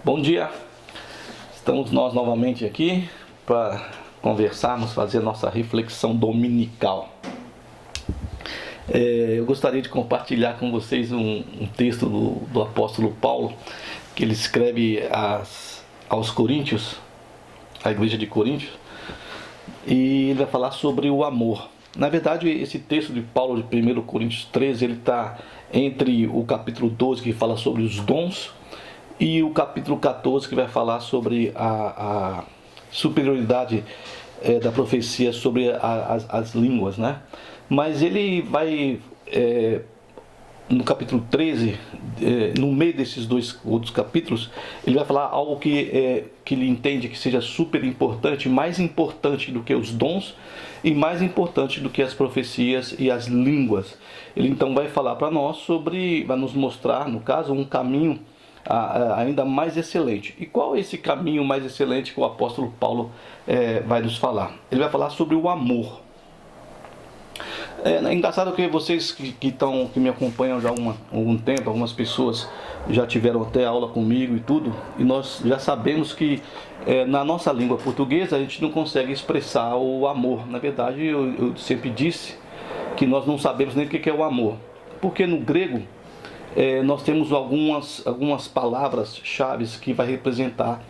Bom dia, estamos nós novamente aqui para conversarmos, fazer nossa reflexão dominical. Eu gostaria de compartilhar com vocês um texto do apóstolo Paulo, que ele escreve aos Coríntios, à igreja de Coríntios, e ele vai falar sobre o amor. Na verdade, esse texto de Paulo de 1 Coríntios 13, ele está entre o capítulo 12, que fala sobre os dons, e o capítulo 14, que vai falar sobre a superioridade da profecia sobre as línguas, né? Mas ele vai, no capítulo 13, no meio desses dois outros capítulos, ele vai falar algo que ele entende que seja super importante, mais importante do que os dons e mais importante do que as profecias e as línguas. Ele então vai falar para nós sobre, vai nos mostrar, no caso, um caminho ainda mais excelente. E qual é esse caminho mais excelente que o apóstolo Paulo vai nos falar? Ele vai falar sobre o amor. É engraçado que vocês que me acompanham já há algum tempo, algumas pessoas já tiveram até aula comigo e tudo, e nós já sabemos que na nossa língua portuguesa a gente não consegue expressar o amor. Na verdade, eu sempre disse que nós não sabemos nem o que é o amor, porque no grego nós temos algumas palavras-chave que vai representar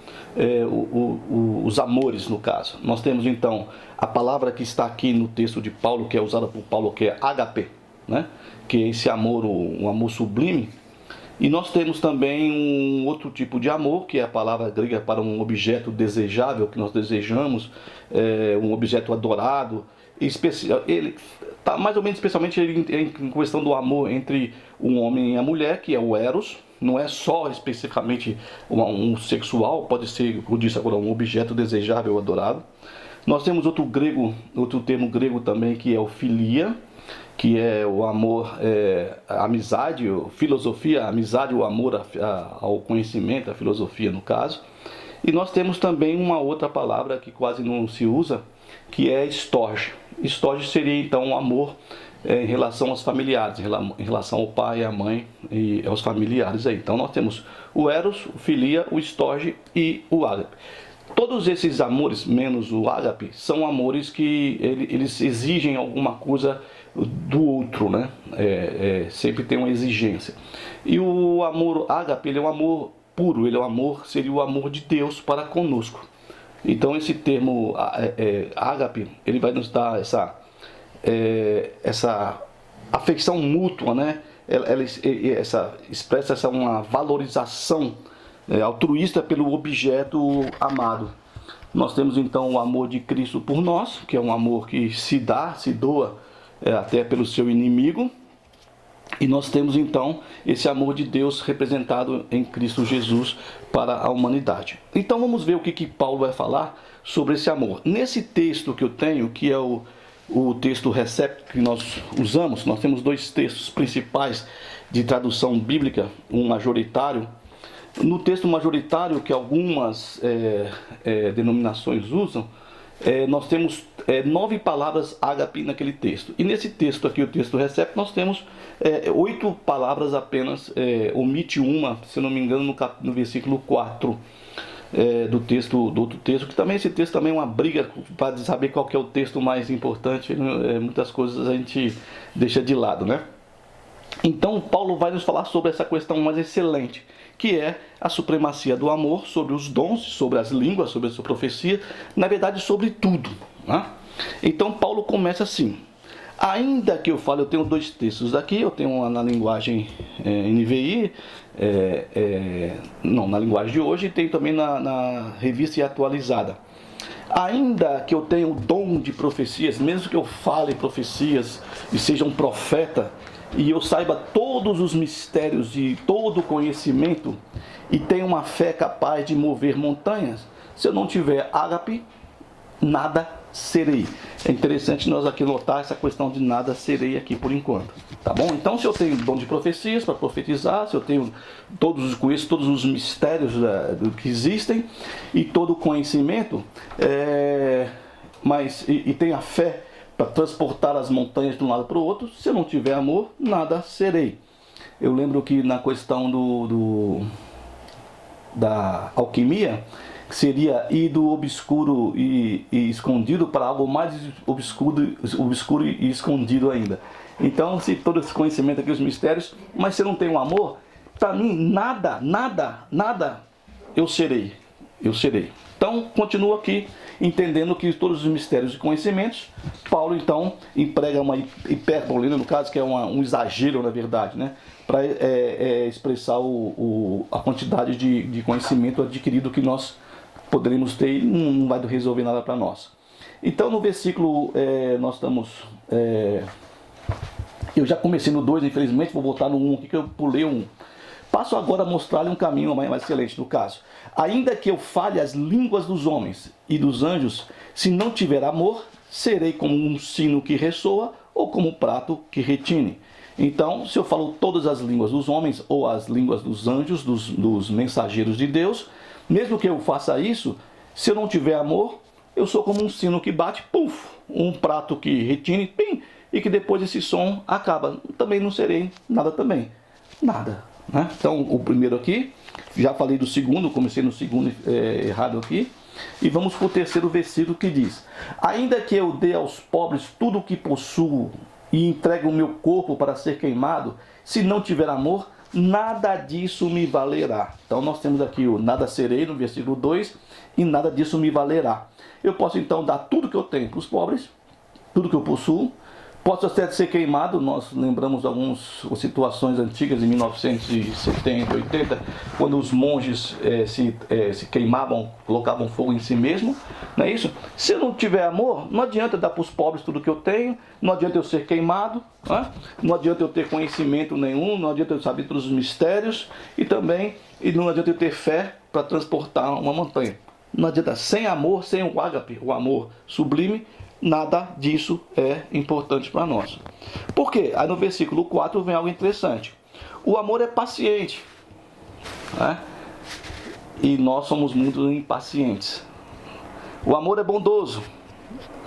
os amores, no caso. Nós temos então a palavra que está aqui no texto de Paulo, que é usada por Paulo, que é ágape, né? Que é esse amor, um amor sublime. E nós temos também um outro tipo de amor, que é a palavra grega para um objeto desejável, que nós desejamos, um objeto adorado. Ele está mais ou menos especialmente em questão do amor entre um homem e a mulher, que é o eros. Não é só especificamente um sexual, pode ser, como eu disse agora, um objeto desejável, adorado. Nós temos outro termo grego também, que é o filia, que é o amor, a amizade, filosofia, a amizade, o amor ao conhecimento, a filosofia no caso. E nós temos também uma outra palavra que quase não se usa, que é storge. Storge seria então o amor em relação aos familiares, em relação ao pai, à mãe e aos familiares aí. Então nós temos o eros, o filia, o storge e o ágape. Todos esses amores, menos o ágape, são amores que eles exigem alguma coisa do outro, né? Sempre tem uma exigência. E o amor ágape, ele é um amor puro, ele é um amor, seria o amor de Deus para conosco. Então esse termo ágape, ele vai nos dar essa afeição mútua, né? Ela expressa uma valorização altruísta pelo objeto amado. Nós temos então o amor de Cristo por nós, que é um amor que se doa até pelo seu inimigo. E nós temos então esse amor de Deus representado em Cristo Jesus para a humanidade. Então vamos ver o que Paulo vai falar sobre esse amor. Nesse texto que eu tenho, que é o texto Recept que nós usamos, nós temos dois textos principais de tradução bíblica, um majoritário. No texto majoritário, que algumas denominações usam, nós temos 9 palavras ágape naquele texto. E nesse texto aqui, o texto Recept, nós temos 8 palavras apenas, omite uma, se não me engano, no versículo 4 do outro texto, que também esse texto também é uma briga para saber qual que é o texto mais importante. Muitas coisas a gente deixa de lado, né? Então Paulo vai nos falar sobre essa questão mais excelente, que é a supremacia do amor sobre os dons, sobre as línguas, sobre a sua profecia, na verdade sobre tudo, né? Então Paulo começa assim: ainda que eu fale, eu tenho dois textos aqui, eu tenho uma na linguagem NVI, na linguagem de hoje, e tem também na revista e atualizada. Ainda que eu tenha o dom de profecias, mesmo que eu fale profecias e seja um profeta, e eu saiba todos os mistérios e todo o conhecimento, e tenha uma fé capaz de mover montanhas, se eu não tiver ágape, nada serei. É interessante nós aqui notar essa questão de nada serei aqui por enquanto, tá bom? Então, se eu tenho dom de profecias para profetizar, se eu tenho conheço todos os mistérios do que existem e todo o conhecimento, e tenho a fé para transportar as montanhas de um lado para o outro, se eu não tiver amor, nada serei. Eu lembro que na questão da alquimia, que seria ir do obscuro e escondido para algo mais obscuro e escondido ainda. Então, se todo esse conhecimento aqui, os mistérios, mas se eu não tenho amor, para mim, nada eu serei. Então, continua aqui, entendendo que todos os mistérios e conhecimentos, Paulo, então, emprega uma hipérbole, no caso, que é um exagero, na verdade, né? Para expressar a quantidade de conhecimento adquirido que nós poderíamos ter e não vai resolver nada para nós. Então, no versículo, nós estamos... eu já comecei no 2, infelizmente, vou voltar no 1 aqui, que eu pulei o 1. Passo agora a mostrar-lhe um caminho mais excelente, no caso. Ainda que eu fale as línguas dos homens e dos anjos, se não tiver amor, serei como um sino que ressoa ou como um prato que retine. Então, se eu falo todas as línguas dos homens ou as línguas dos anjos, dos mensageiros de Deus, mesmo que eu faça isso, se eu não tiver amor, eu sou como um sino que bate, puf, um prato que retine, pim, e que depois esse som acaba. Também não serei nada também. Nada. Né? Então, o primeiro aqui, já falei do segundo, comecei no segundo errado aqui. E vamos para o terceiro versículo que diz: ainda que eu dê aos pobres tudo o que possuo e entregue o meu corpo para ser queimado, se não tiver amor, nada disso me valerá. Então nós temos aqui o nada serei no versículo 2 e nada disso me valerá. Eu posso então dar tudo que eu tenho para os pobres, tudo que eu possuo. Posso até ser queimado, nós lembramos algumas situações antigas em 1970, 80, quando os monges se queimavam, colocavam fogo em si mesmo, não é isso? Se eu não tiver amor, não adianta dar para os pobres tudo que eu tenho, não adianta eu ser queimado, não adianta eu ter conhecimento nenhum, não adianta eu saber todos os mistérios e não adianta eu ter fé para transportar uma montanha. Não adianta, sem amor, sem o ágape, o amor sublime, nada disso é importante para nós. Por quê? Aí no versículo 4 vem algo interessante. O amor é paciente, né? E nós somos muito impacientes. O amor é bondoso.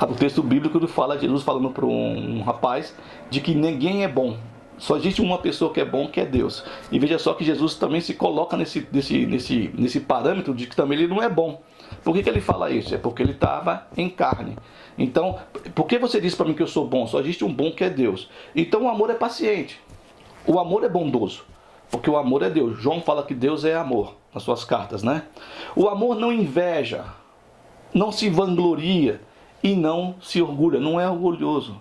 O texto bíblico fala de Jesus falando para um rapaz de que ninguém é bom. Só existe uma pessoa que é bom, que é Deus. E veja só que Jesus também se coloca nesse parâmetro de que também ele não é bom. Por que ele fala isso? É porque ele estava em carne. Então, por que você diz para mim que eu sou bom? Só existe um bom que é Deus. Então o amor é paciente. O amor é bondoso. Porque o amor é Deus. João fala que Deus é amor nas suas cartas, né? O amor não inveja, não se vangloria e não se orgulha. Não é orgulhoso,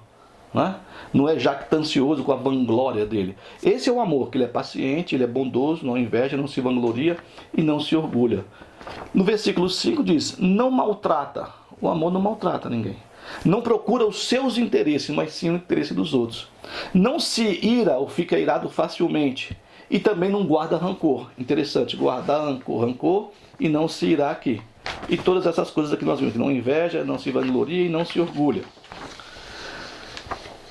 né? Não é jactancioso com a vanglória dele. Esse é o amor, que ele é paciente, ele é bondoso, não inveja, não se vangloria e não se orgulha. No versículo 5 diz: não maltrata. O amor não maltrata ninguém. Não procura os seus interesses, mas sim o interesse dos outros. Não se ira ou fica irado facilmente. E também não guarda rancor. Interessante, guardar rancor e não se irá aqui. E todas essas coisas aqui nós vimos. Não inveja, não se vangloria e não se orgulha.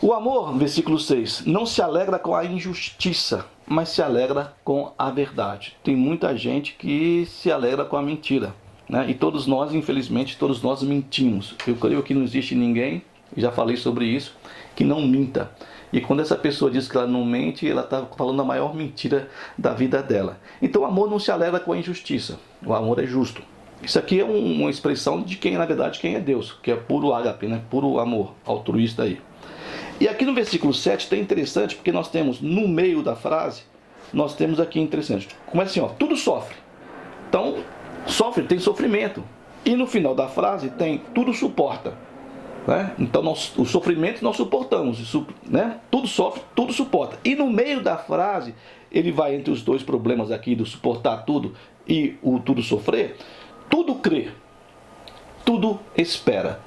O amor, versículo 6, não se alegra com a injustiça, mas se alegra com a verdade. Tem muita gente que se alegra com a mentira, né? E todos nós, infelizmente, todos nós mentimos. Eu creio que não existe ninguém, já falei sobre isso, que não minta. E quando essa pessoa diz que ela não mente, ela está falando a maior mentira da vida dela. Então o amor não se alegra com a injustiça, o amor é justo. Isso aqui é uma expressão de quem, na verdade, quem é Deus, que é puro ágape, né? Puro amor altruísta aí. E aqui no versículo 7 tem interessante, porque nós temos no meio da frase, nós temos aqui interessante. Começa assim, ó, tudo sofre. Então, sofre, tem sofrimento. E no final da frase tem tudo suporta. Né? Então, o sofrimento nós suportamos. Né? Tudo sofre, tudo suporta. E no meio da frase, ele vai entre os dois problemas aqui, do suportar tudo e o tudo sofrer. Tudo crê, tudo espera.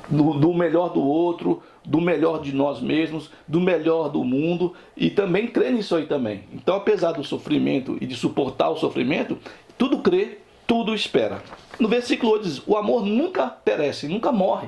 Do melhor do outro, do melhor de nós mesmos, do melhor do mundo, e também crê nisso aí também. Então, apesar do sofrimento e de suportar o sofrimento, tudo crê, tudo espera. No versículo 8 diz: o amor nunca perece, nunca morre.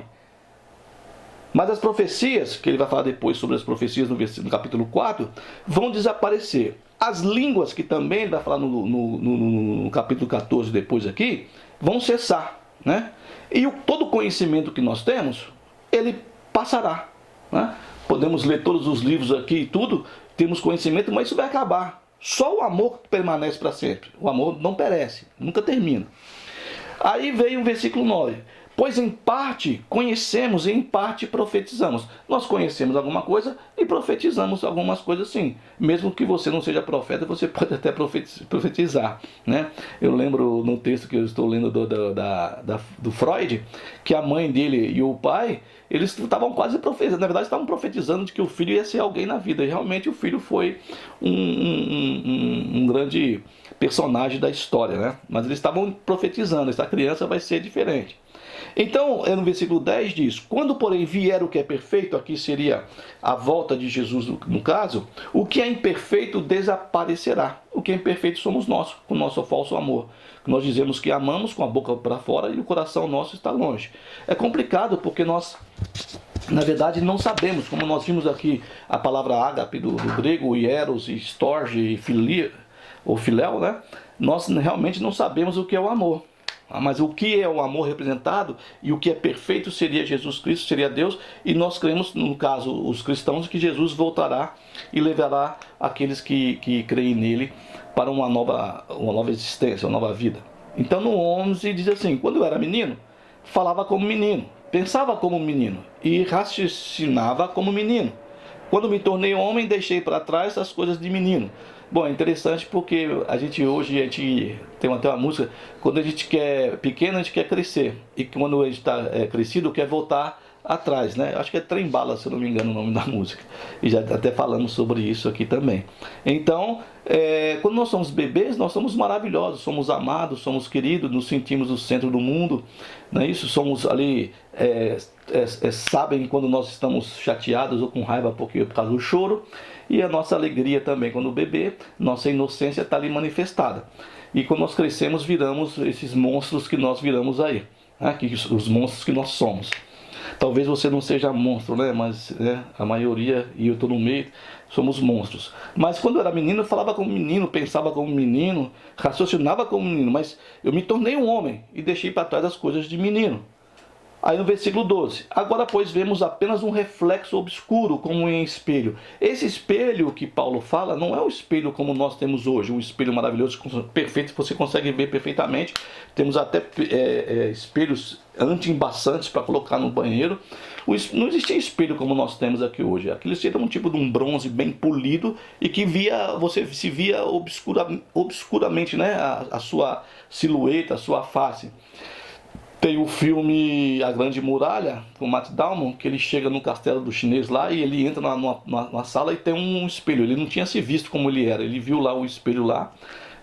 Mas as profecias, que ele vai falar depois sobre as profecias no capítulo 4, vão desaparecer. As línguas, que também ele vai falar no capítulo 14 depois aqui, vão cessar, né? E todo o conhecimento que nós temos, ele passará, né? Podemos ler todos os livros aqui e tudo, temos conhecimento, mas isso vai acabar. Só o amor permanece para sempre. O amor não perece, nunca termina. Aí veio o versículo 9. Pois em parte conhecemos e em parte profetizamos. Nós conhecemos alguma coisa e profetizamos algumas coisas sim. Mesmo que você não seja profeta, você pode até profetizar, né? Eu lembro no texto que eu estou lendo do Freud, que a mãe dele e o pai, eles estavam quase profetizando. Na verdade, estavam profetizando de que o filho ia ser alguém na vida. E realmente o filho foi um grande personagem da história, né? Mas eles estavam profetizando, essa criança vai ser diferente. Então, no versículo 10 diz: quando, porém, vier o que é perfeito, aqui seria a volta de Jesus no caso, o que é imperfeito desaparecerá. O que é imperfeito somos nós, com o nosso falso amor. Nós dizemos que amamos com a boca para fora e o coração nosso está longe. É complicado porque nós, na verdade, não sabemos, como nós vimos aqui a palavra ágape do grego, hieros, storge e filia, ou filéu, né? Nós realmente não sabemos o que é o amor. Mas o que é o amor representado e o que é perfeito seria Jesus Cristo, seria Deus. E nós cremos, no caso, os cristãos, que Jesus voltará e levará aqueles que creem nele para uma nova existência, uma nova vida. Então no 11 diz assim: quando eu era menino, falava como menino, pensava como menino e raciocinava como menino. Quando me tornei homem, deixei para trás as coisas de menino. Bom, é interessante porque hoje a gente tem até uma música, quando a gente quer pequeno, a gente quer crescer. E quando a gente está crescido, quer voltar atrás, né? Acho que é Trem Bala, se eu não me engano, o nome da música. E já até falamos sobre isso aqui também. Então, quando nós somos bebês, nós somos maravilhosos, somos amados, somos queridos, nos sentimos o centro do mundo, não é isso? Somos ali, sabem quando nós estamos chateados ou com raiva por causa do choro, e a nossa alegria também quando o bebê, nossa inocência está ali manifestada. E quando nós crescemos, viramos esses monstros que nós viramos aí, né? Os monstros que nós somos. Talvez você não seja monstro, né? Mas a maioria, e eu estou no meio, somos monstros. Mas quando eu era menino, eu falava como menino, pensava como menino, raciocinava como menino. Mas eu me tornei um homem e deixei para trás as coisas de menino. Aí no versículo 12: agora, pois, vemos apenas um reflexo obscuro, como em espelho. Esse espelho que Paulo fala não é o espelho como nós temos hoje, um espelho maravilhoso, perfeito, que você consegue ver perfeitamente. Temos até espelhos anti-embaçantes para colocar no banheiro. Não existia espelho como nós temos aqui hoje. Aquilo seria um tipo de um bronze bem polido e que você se via obscuramente, né? A sua silhueta, a sua face. Tem o filme A Grande Muralha, com o Matt Damon, que ele chega no castelo do chinês lá e ele entra numa sala e tem um espelho. Ele não tinha se visto como ele era, ele viu lá o espelho lá,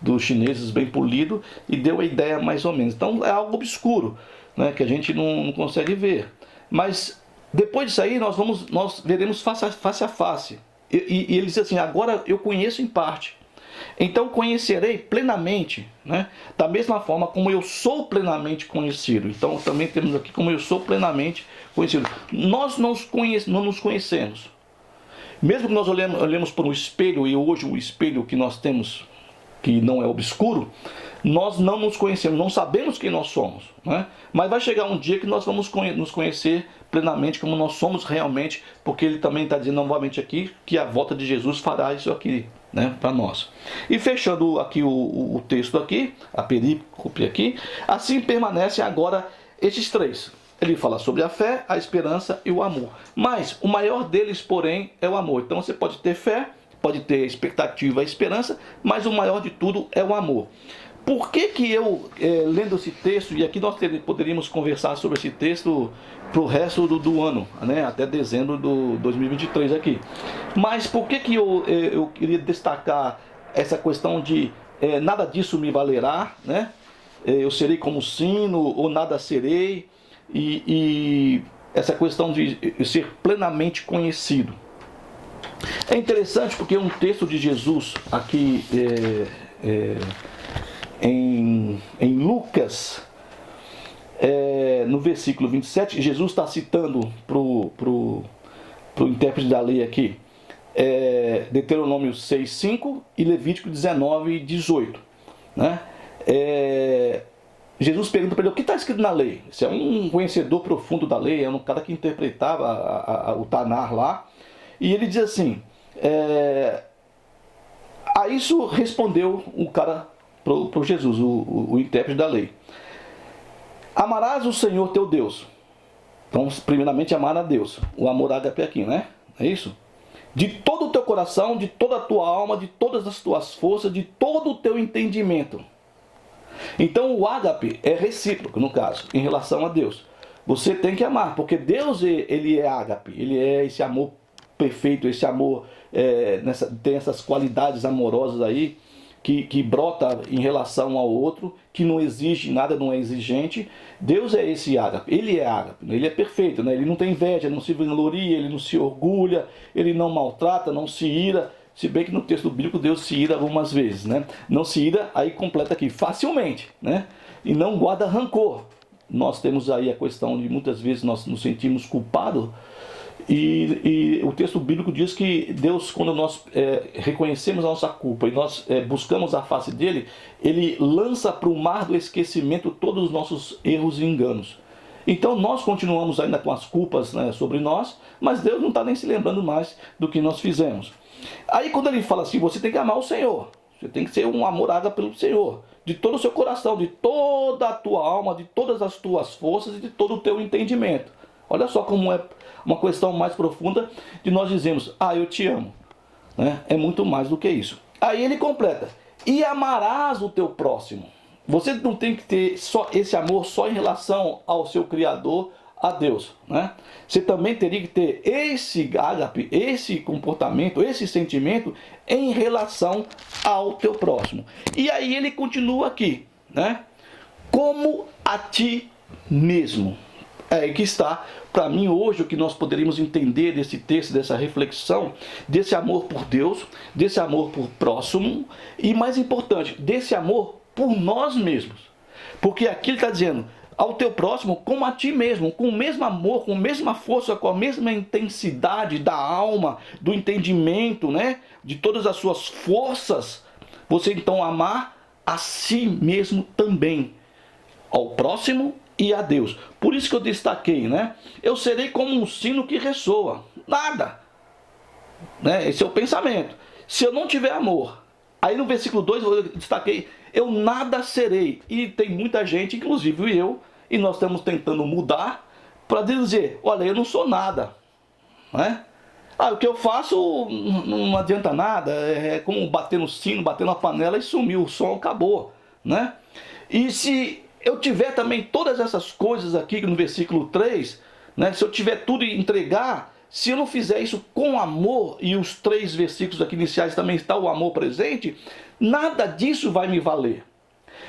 dos chineses bem polido, e deu a ideia mais ou menos. Então é algo obscuro, né, que a gente não consegue ver. Mas depois disso aí nós veremos face a face. E ele diz assim: agora eu conheço em parte. Então conhecerei plenamente, né? Da mesma forma como eu sou plenamente conhecido. Então também temos aqui como eu sou plenamente conhecido. Nós não nos conhecemos. Mesmo que nós olhemos por um espelho, e hoje o espelho que nós temos, que não é obscuro, nós não nos conhecemos, não sabemos quem nós somos, né? Mas vai chegar um dia que nós vamos nos conhecer plenamente como nós somos realmente, porque ele também está dizendo novamente aqui que a volta de Jesus fará isso aqui, né, para nós. E fechando aqui o texto aqui, a perícope aqui: assim permanecem agora estes três. Ele fala sobre a fé, a esperança e o amor. Mas o maior deles, porém, é o amor. Então você pode ter fé, pode ter expectativa, a esperança, mas o maior de tudo é o amor. Por que eu, lendo esse texto, e aqui nós poderíamos conversar sobre esse texto para o resto do ano, né, até dezembro de 2023 aqui. Mas por que eu queria destacar essa questão de nada disso me valerá, né? Eu serei como sino, ou nada serei, e essa questão de ser plenamente conhecido. É interessante porque um texto de Jesus aqui em Lucas, no versículo 27, Jesus está citando pro intérprete da lei aqui, Deuteronômio 6:5 e Levítico 19:18, né? Jesus pergunta para ele o que está escrito na lei. Você é um conhecedor profundo da lei, é um cara que interpretava o Tanar lá, e ele diz assim: A isso respondeu o cara pro Jesus, o intérprete da lei. Amarás o Senhor teu Deus. Então, primeiramente, amar a Deus. O amor ágape aqui, né? É isso? De todo o teu coração, de toda a tua alma, de todas as tuas forças, de todo o teu entendimento. Então, o ágape é recíproco, no caso, em relação a Deus. Você tem que amar, porque Deus, ele é ágape. Ele é esse amor perfeito, esse amor, tem essas qualidades amorosas aí, que brota em relação ao outro, que não exige nada, não é exigente. Deus é esse ágape, ele é ágape, ele é perfeito, né? Ele não tem inveja, não se vangloria, ele não se orgulha, ele não maltrata, não se ira, se bem que no texto bíblico Deus se ira algumas vezes, né? Não se ira, aí completa aqui, facilmente, né? E não guarda rancor. Nós temos aí a questão de muitas vezes nós nos sentimos culpados. E o texto bíblico diz que Deus, quando nós reconhecemos a nossa culpa e nós buscamos a face dele, ele lança para o mar do esquecimento todos os nossos erros e enganos. Então nós continuamos ainda com as culpas, né, sobre nós, mas Deus não está nem se lembrando mais do que nós fizemos. Aí quando ele fala assim, você tem que amar o Senhor, você tem que ser um amor ágape pelo Senhor, de todo o seu coração, de toda a tua alma, de todas as tuas forças e de todo o teu entendimento. Olha só como é uma questão mais profunda de nós dizermos, eu te amo, né? É muito mais do que isso. Aí ele completa, e amarás o teu próximo. Você não tem que ter só esse amor só em relação ao seu Criador, a Deus, né? Você também teria que ter esse ágape, esse comportamento, esse sentimento em relação ao teu próximo. E aí ele continua aqui, né? Como a ti mesmo. É aí que está, para mim, hoje, o que nós poderíamos entender desse texto, dessa reflexão, desse amor por Deus, desse amor por próximo e, mais importante, desse amor por nós mesmos. Porque aqui ele está dizendo, ao teu próximo como a ti mesmo, com o mesmo amor, com a mesma força, com a mesma intensidade da alma, do entendimento, né? De todas as suas forças, você então amar a si mesmo também, ao próximo e a Deus. Por isso que eu destaquei, né? Eu serei como um sino que ressoa. Nada. Né? Esse é o pensamento. Se eu não tiver amor, aí no versículo 2 eu destaquei, eu nada serei. E tem muita gente, inclusive eu, e nós estamos tentando mudar para dizer, olha, eu não sou nada. Né? O que eu faço não adianta nada, é como bater no sino, bater na panela e sumiu, o som acabou. Né? E se eu tiver também todas essas coisas aqui no versículo 3, né, se eu tiver tudo e entregar, se eu não fizer isso com amor, e os 3 versículos aqui iniciais também está o amor presente, nada disso vai me valer.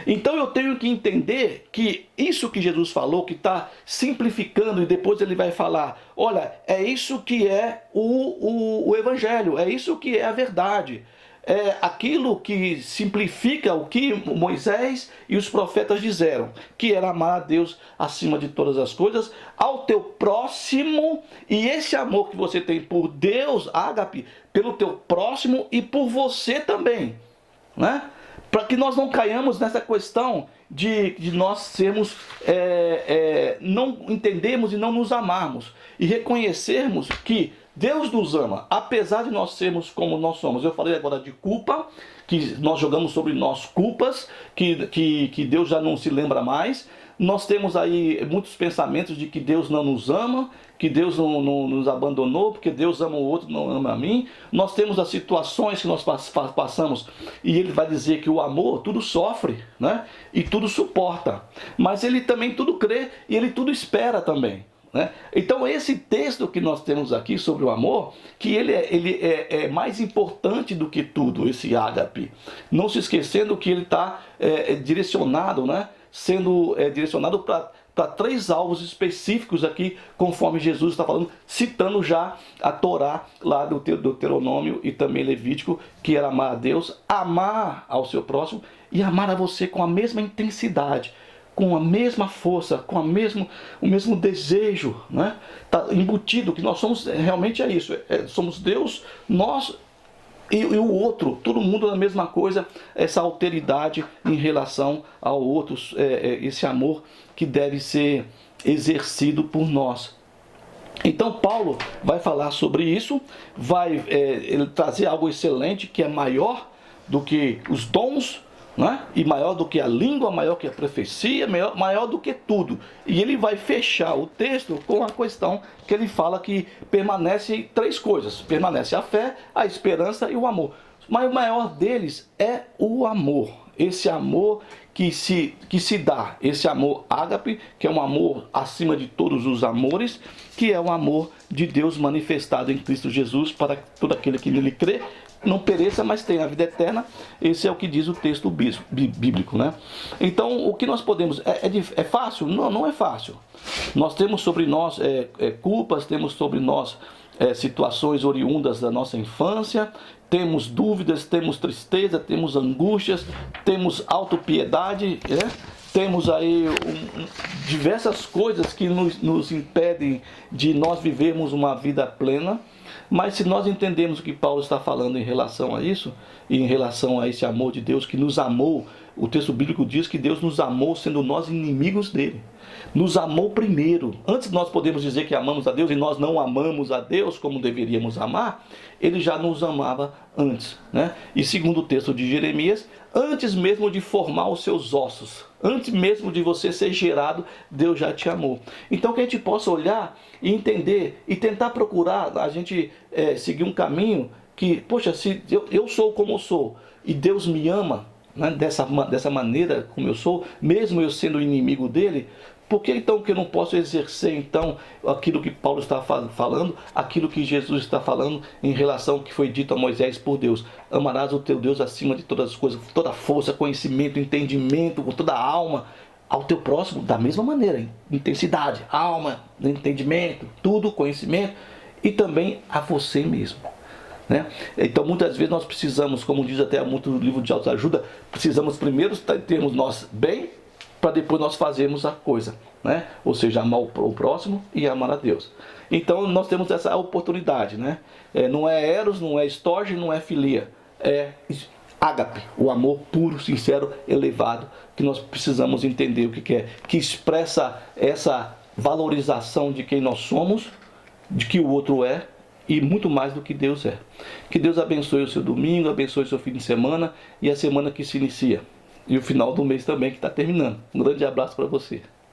Então eu tenho que entender que isso que Jesus falou, que está simplificando, e depois ele vai falar, olha, é isso que é o Evangelho, é isso que é a verdade. É aquilo que simplifica o que Moisés e os profetas disseram, que era amar a Deus acima de todas as coisas, ao teu próximo, e esse amor que você tem por Deus, ágape, pelo teu próximo e por você também, né? Para que nós não caiamos nessa questão de nós sermos, não entendermos e não nos amarmos, e reconhecermos que Deus nos ama, apesar de nós sermos como nós somos. Eu falei agora de culpa, que nós jogamos sobre nós culpas, que Deus já não se lembra mais. Nós temos aí muitos pensamentos de que Deus não nos ama, que Deus não nos abandonou, porque Deus ama o outro, não ama a mim. Nós temos as situações que nós passamos, e ele vai dizer que o amor tudo sofre, né? E tudo suporta. Mas ele também tudo crê e ele tudo espera também. Né? Então esse texto que nós temos aqui sobre o amor, que ele é mais importante do que tudo, esse ágape, não se esquecendo que ele está direcionado, né? Sendo direcionado para 3 alvos específicos aqui, conforme Jesus está falando, citando já a Torá lá do Deuteronômio e também Levítico, que era amar a Deus, amar ao seu próximo e amar a você com a mesma intensidade, com a mesma força, com o mesmo desejo, né? Tá embutido que nós somos, realmente é isso, somos Deus, nós e o outro, todo mundo na mesma coisa, essa alteridade em relação ao outro, esse amor que deve ser exercido por nós. Então Paulo vai falar sobre isso, vai ele trazer algo excelente, que é maior do que os dons, né? E maior do que a língua, maior que a profecia, maior do que tudo. E ele vai fechar o texto com a questão que ele fala que permanece três coisas: permanece a fé, a esperança e o amor. Mas o maior deles é o amor. Esse amor que se dá, esse amor ágape, que é um amor acima de todos os amores, que é o amor de Deus manifestado em Cristo Jesus para todo aquele que nele crê, não pereça, mas tenha a vida eterna. Esse é o que diz o texto bíblico, né? Então, o que nós podemos... É fácil? Não, não é fácil. Nós temos sobre nós culpas, temos sobre nós situações oriundas da nossa infância, temos dúvidas, temos tristeza, temos angústias, temos autopiedade, né? Temos aí diversas coisas que nos impedem de nós vivermos uma vida plena. Mas se nós entendemos o que Paulo está falando em relação a isso, e em relação a esse amor de Deus que nos amou, o texto bíblico diz que Deus nos amou sendo nós inimigos dele. Nos amou primeiro. Antes nós podemos dizer que amamos a Deus e nós não amamos a Deus como deveríamos amar, ele já nos amava antes, né? E segundo o texto de Jeremias, antes mesmo de formar os seus ossos, antes mesmo de você ser gerado, Deus já te amou. Então que a gente possa olhar e entender e tentar procurar, a gente seguir um caminho que, poxa, se eu sou como eu sou e Deus me ama, né, dessa maneira como eu sou, mesmo eu sendo inimigo dele, por que então que eu não posso exercer então aquilo que Paulo está falando, aquilo que Jesus está falando em relação ao que foi dito a Moisés por Deus? Amarás o teu Deus acima de todas as coisas, toda força, conhecimento, entendimento, com toda a alma, ao teu próximo da mesma maneira, intensidade, alma, entendimento, tudo, conhecimento, e também a você mesmo. Né? Então muitas vezes nós precisamos, como diz até muito livro de autoajuda, precisamos primeiro termos nós bem, para depois nós fazermos a coisa, né? Ou seja, amar o próximo e amar a Deus. Então nós temos essa oportunidade, né? Não é eros, não é estorge, não é filia, é ágape, o amor puro, sincero, elevado, que nós precisamos entender o que é, que expressa essa valorização de quem nós somos, de que o outro é, e muito mais do que Deus é. Que Deus abençoe o seu domingo, abençoe o seu fim de semana e a semana que se inicia. E o final do mês também, que está terminando. Um grande abraço para você.